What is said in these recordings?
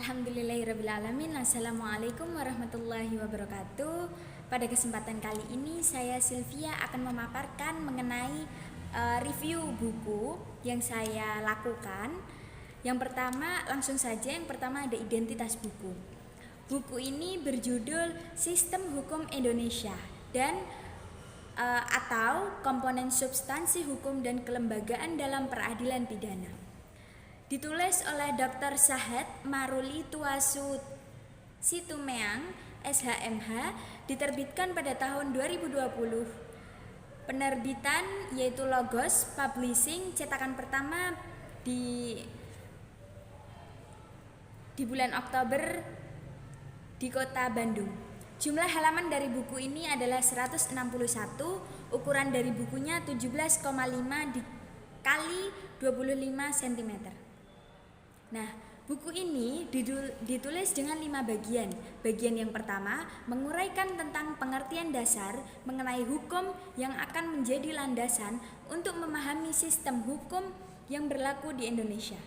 Alhamdulillahirrabbilalamin. Assalamualaikum warahmatullahi wabarakatuh. Pada kesempatan kali ini saya Sylvia akan memaparkan mengenai review buku yang saya lakukan. Yang pertama ada identitas buku. Buku ini berjudul Sistem Hukum Indonesia dan atau komponen substansi hukum dan kelembagaan dalam peradilan pidana. Ditulis oleh Dr. Sahed Maruli Tuasu Situmeang, SHMH, diterbitkan pada tahun 2020. Penerbitan yaitu Logos Publishing, cetakan pertama di bulan Oktober di Kota Bandung. Jumlah halaman dari buku ini adalah 161, ukuran dari bukunya 17,5 kali 25 cm. Nah, buku ini ditulis dengan 5 bagian. Bagian yang pertama menguraikan tentang pengertian dasar mengenai hukum yang akan menjadi landasan untuk memahami sistem hukum yang berlaku di Indonesia.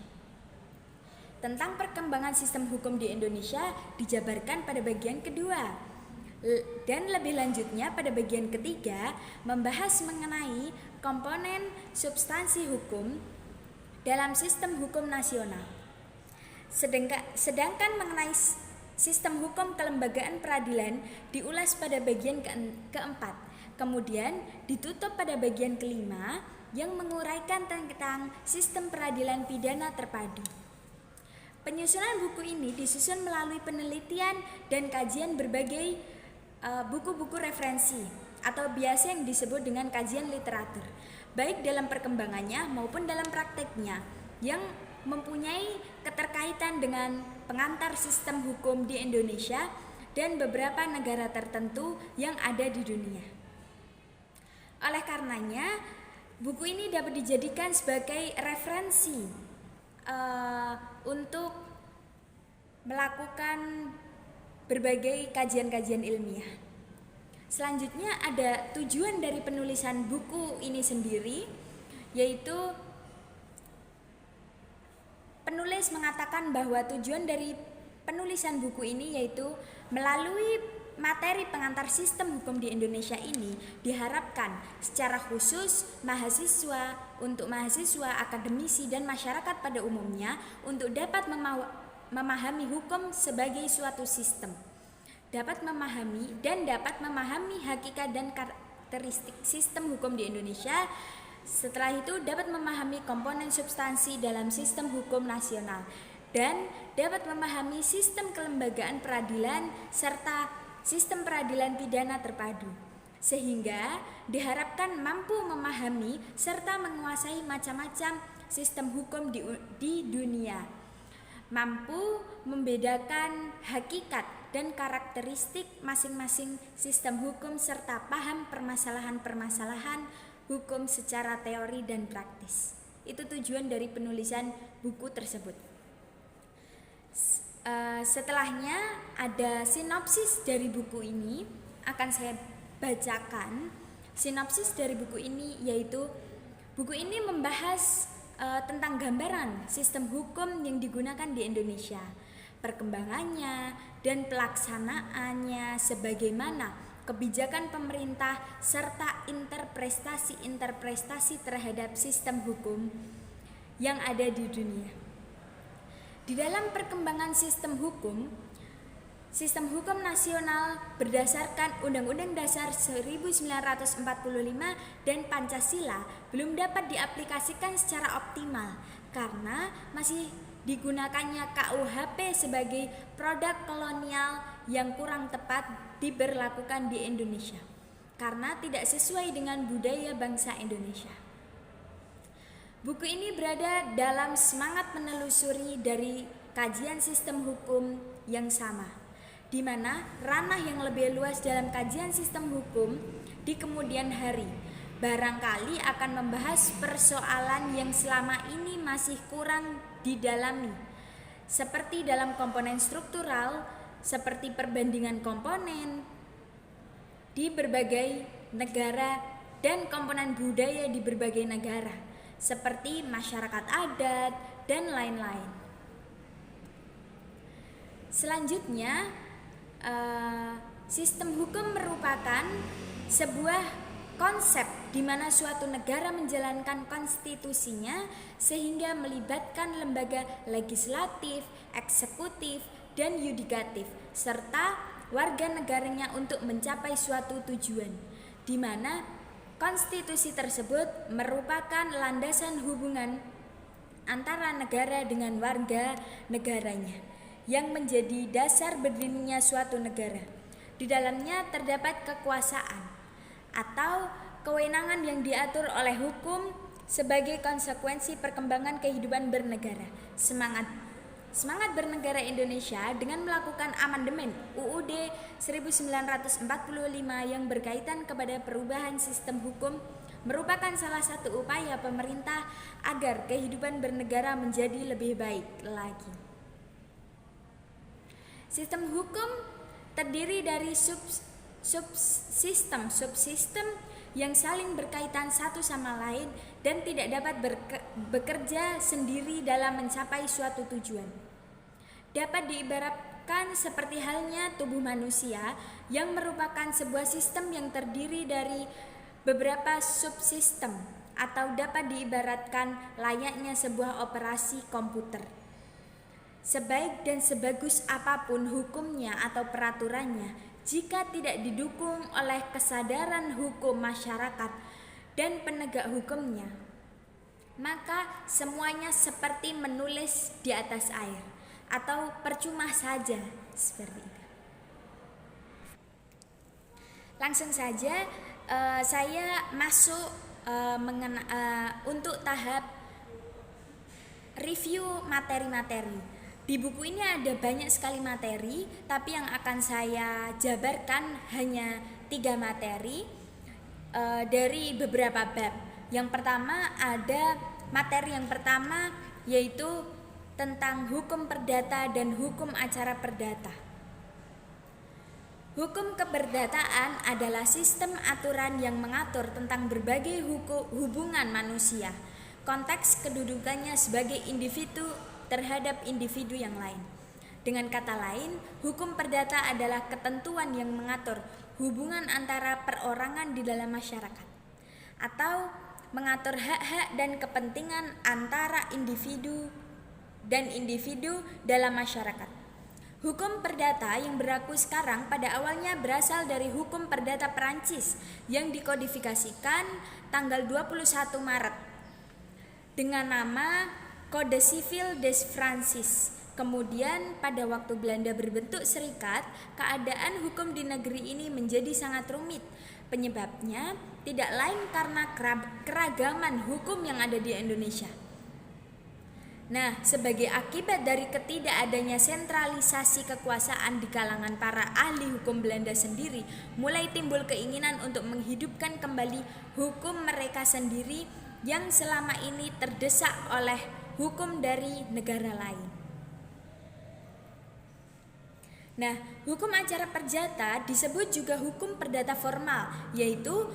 Tentang perkembangan sistem hukum di Indonesia dijabarkan pada bagian kedua. Dan lebih lanjutnya pada bagian ketiga membahas mengenai komponen substansi hukum dalam sistem hukum nasional. Sedangkan mengenai sistem hukum kelembagaan peradilan diulas pada bagian keempat. Kemudian ditutup pada bagian kelima yang menguraikan tentang sistem peradilan pidana terpadu. Penyusunan buku ini disusun melalui penelitian dan kajian berbagai buku-buku referensi atau biasa yang disebut dengan kajian literatur, baik dalam perkembangannya maupun dalam prakteknya yang mempunyai keterkaitan dengan pengantar sistem hukum di Indonesia dan beberapa negara tertentu yang ada di dunia. Oleh karenanya, buku ini dapat dijadikan sebagai referensi untuk melakukan berbagai kajian-kajian ilmiah. Selanjutnya ada tujuan dari penulisan buku ini sendiri, yaitu penulis mengatakan bahwa tujuan dari penulisan buku ini yaitu melalui materi pengantar sistem hukum di Indonesia ini diharapkan secara khusus untuk mahasiswa, akademisi, dan masyarakat pada umumnya untuk dapat memahami hukum sebagai suatu sistem, dapat memahami hakikat dan karakteristik sistem hukum di Indonesia. Setelah itu dapat memahami komponen substansi dalam sistem hukum nasional dan dapat memahami sistem kelembagaan peradilan serta sistem peradilan pidana terpadu, sehingga diharapkan mampu memahami serta menguasai macam-macam sistem hukum di dunia, mampu membedakan hakikat dan karakteristik masing-masing sistem hukum serta paham permasalahan-permasalahan hukum secara teori dan praktis. Itu tujuan dari penulisan buku tersebut. Setelahnya ada sinopsis dari buku ini, akan saya bacakan. Sinopsis dari buku ini yaitu buku ini membahas tentang gambaran sistem hukum yang digunakan di Indonesia, perkembangannya dan pelaksanaannya, sebagaimana kebijakan pemerintah serta interpretasi terhadap sistem hukum yang ada di dunia. Di dalam perkembangan sistem hukum nasional berdasarkan Undang-Undang Dasar 1945 dan Pancasila belum dapat diaplikasikan secara optimal karena masih digunakannya KUHP sebagai produk kolonial yang kurang tepat diberlakukan di Indonesia karena tidak sesuai dengan budaya bangsa Indonesia. Buku ini berada dalam semangat menelusuri dari kajian sistem hukum yang sama, di mana ranah yang lebih luas dalam kajian sistem hukum di kemudian hari barangkali akan membahas persoalan yang selama ini masih kurang didalami, seperti dalam komponen struktural, seperti perbandingan komponen di berbagai negara dan komponen budaya di berbagai negara, seperti masyarakat adat dan lain-lain. Selanjutnya, sistem hukum merupakan sebuah konsep di mana suatu negara menjalankan konstitusinya sehingga melibatkan lembaga legislatif, eksekutif, dan yudikatif serta warga negaranya untuk mencapai suatu tujuan, di mana konstitusi tersebut merupakan landasan hubungan antara negara dengan warga negaranya yang menjadi dasar berdirinya suatu negara. Di dalamnya terdapat kekuasaan atau kewenangan yang diatur oleh hukum sebagai konsekuensi perkembangan kehidupan bernegara. Semangat bernegara Indonesia dengan melakukan amandemen UUD 1945 yang berkaitan kepada perubahan sistem hukum merupakan salah satu upaya pemerintah agar kehidupan bernegara menjadi lebih baik lagi. Sistem hukum terdiri dari subsistem yang saling berkaitan satu sama lain dan tidak dapat bekerja sendiri dalam mencapai suatu tujuan. Dapat diibaratkan seperti halnya tubuh manusia yang merupakan sebuah sistem yang terdiri dari beberapa subsistem, atau dapat diibaratkan layaknya sebuah operasi komputer. Sebaik dan sebagus apapun hukumnya atau peraturannya, jika tidak didukung oleh kesadaran hukum masyarakat dan penegak hukumnya, maka semuanya seperti menulis di atas air atau percuma saja seperti itu. Langsung saja saya masuk untuk tahap review materi-materi. Di buku ini ada banyak sekali materi, tapi yang akan saya jabarkan hanya 3 materi dari beberapa bab. Yang pertama ada materi yang pertama yaitu tentang hukum perdata dan hukum acara perdata. Hukum keperdataan adalah sistem aturan yang mengatur tentang berbagai hubungan manusia, konteks kedudukannya sebagai individu terhadap individu yang lain. Dengan kata lain, hukum perdata adalah ketentuan yang mengatur hubungan antara perorangan di dalam masyarakat, atau mengatur hak-hak dan kepentingan antara individu dan individu dalam masyarakat. Hukum perdata yang berlaku sekarang pada awalnya berasal dari hukum perdata Perancis yang dikodifikasikan tanggal 21 Maret dengan nama Code Civil des Francis. Kemudian pada waktu Belanda berbentuk serikat, keadaan hukum di negeri ini menjadi sangat rumit. Penyebabnya tidak lain karena keragaman hukum yang ada di Indonesia. Nah, sebagai akibat dari ketidakadanya sentralisasi kekuasaan di kalangan para ahli hukum Belanda sendiri, mulai timbul keinginan untuk menghidupkan kembali hukum mereka sendiri yang selama ini terdesak oleh hukum dari negara lain. Nah, hukum acara perdata disebut juga hukum perdata formal, yaitu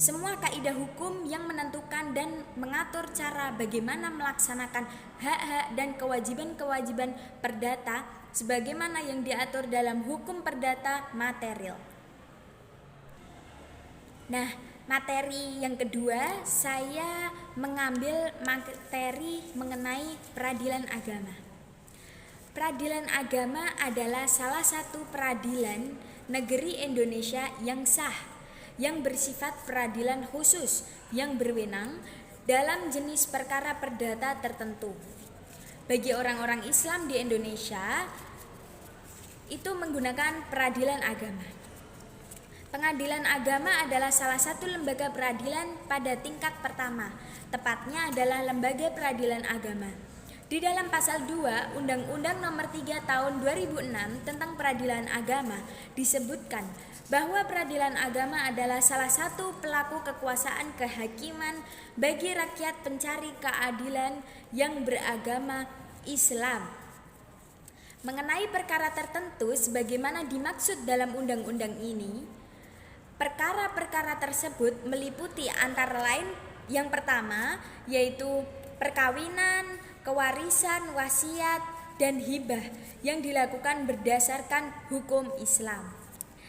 semua kaidah hukum yang menentukan dan mengatur cara bagaimana melaksanakan hak-hak dan kewajiban-kewajiban perdata sebagaimana yang diatur dalam hukum perdata material. Nah, materi yang kedua, saya mengambil materi mengenai peradilan agama. Peradilan agama adalah salah satu peradilan negeri Indonesia yang sah, yang bersifat peradilan khusus, yang berwenang dalam jenis perkara perdata tertentu. Bagi orang-orang Islam di Indonesia, itu menggunakan peradilan agama. Pengadilan agama adalah salah satu lembaga peradilan pada tingkat pertama, tepatnya adalah lembaga peradilan agama. Di dalam pasal 2 Undang-Undang Nomor 3 Tahun 2006 tentang Peradilan Agama disebutkan bahwa peradilan agama adalah salah satu pelaku kekuasaan kehakiman bagi rakyat pencari keadilan yang beragama Islam. Mengenai perkara tertentu sebagaimana dimaksud dalam undang-undang ini, perkara-perkara tersebut meliputi antara lain yang pertama yaitu perkawinan, kewarisan, wasiat, dan hibah yang dilakukan berdasarkan hukum Islam.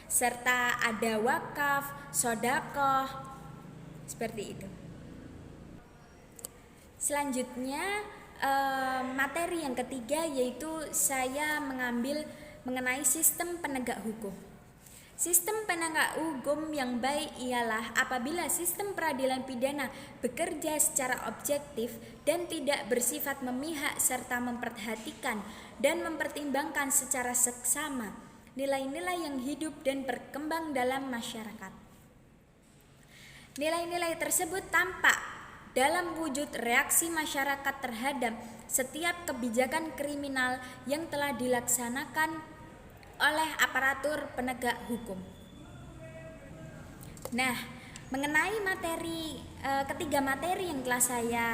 Serta ada wakaf, sodakoh, seperti itu. Selanjutnya materi yang ketiga yaitu saya mengambil mengenai sistem penegak hukum. Sistem penegak hukum yang baik ialah apabila sistem peradilan pidana bekerja secara objektif dan tidak bersifat memihak serta memperhatikan dan mempertimbangkan secara seksama nilai-nilai yang hidup dan berkembang dalam masyarakat. Nilai-nilai tersebut tampak dalam wujud reaksi masyarakat terhadap setiap kebijakan kriminal yang telah dilaksanakan oleh aparatur penegak hukum. Nah, mengenai ketiga materi yang telah saya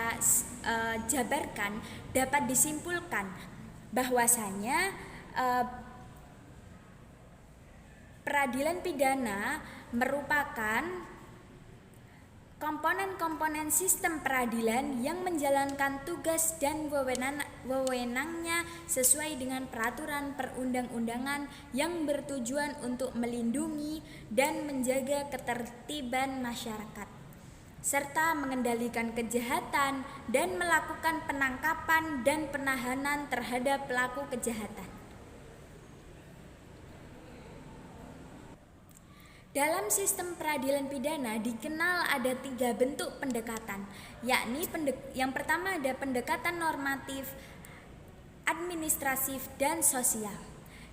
jabarkan, dapat disimpulkan bahwasanya peradilan pidana merupakan komponen-komponen sistem peradilan yang menjalankan tugas dan wewenangnya sesuai dengan peraturan perundang-undangan yang bertujuan untuk melindungi dan menjaga ketertiban masyarakat, serta mengendalikan kejahatan dan melakukan penangkapan dan penahanan terhadap pelaku kejahatan. Dalam sistem peradilan pidana dikenal ada 3 bentuk pendekatan, yakni yang pertama ada pendekatan normatif, administratif, dan sosial.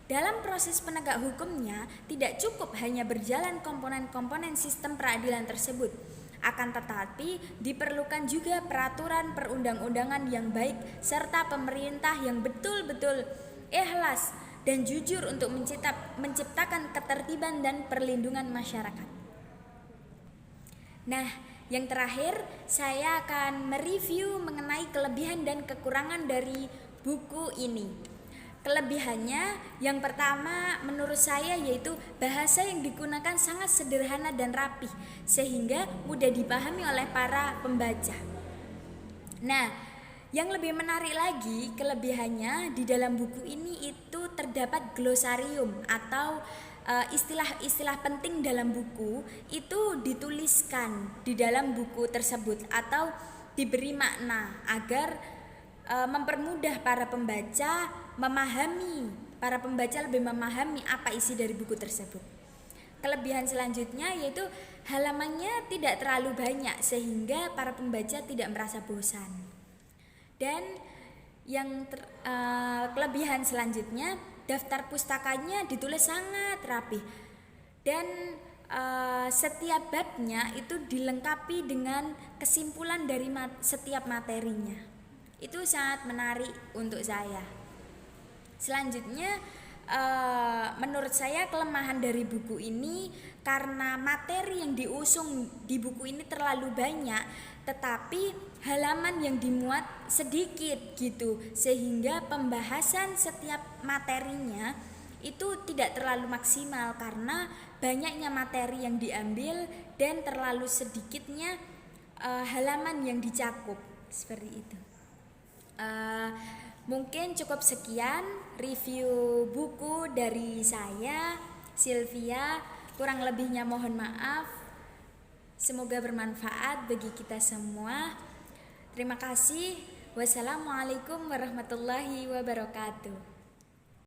Dalam proses penegak hukumnya tidak cukup hanya berjalan komponen-komponen sistem peradilan tersebut, akan tetapi diperlukan juga peraturan perundang-undangan yang baik serta pemerintah yang betul-betul ikhlas dan jujur untuk menciptakan ketertiban dan perlindungan masyarakat. Nah, yang terakhir saya akan mereview mengenai kelebihan dan kekurangan dari buku ini. Kelebihannya yang pertama menurut saya yaitu bahasa yang digunakan sangat sederhana dan rapih sehingga mudah dipahami oleh para pembaca. Nah, yang lebih menarik lagi kelebihannya di dalam buku ini itu terdapat glosarium atau istilah-istilah penting dalam buku itu dituliskan di dalam buku tersebut atau diberi makna agar mempermudah para pembaca lebih memahami apa isi dari buku tersebut. Kelebihan selanjutnya yaitu halamannya tidak terlalu banyak sehingga para pembaca tidak merasa bosan. Dan yang kelebihan selanjutnya daftar pustakanya ditulis sangat rapi dan setiap babnya itu dilengkapi dengan kesimpulan dari setiap materinya. Itu sangat menarik untuk saya. Selanjutnya menurut saya kelemahan dari buku ini karena materi yang diusung di buku ini terlalu banyak, tetapi halaman yang dimuat sedikit gitu, sehingga pembahasan setiap materinya itu tidak terlalu maksimal karena banyaknya materi yang diambil dan terlalu sedikitnya halaman yang dicakup, seperti itu. Mungkin cukup sekian review buku dari saya, Sylvia. Kurang lebihnya mohon maaf. Semoga bermanfaat bagi kita semua. Terima kasih. Wassalamualaikum warahmatullahi wabarakatuh.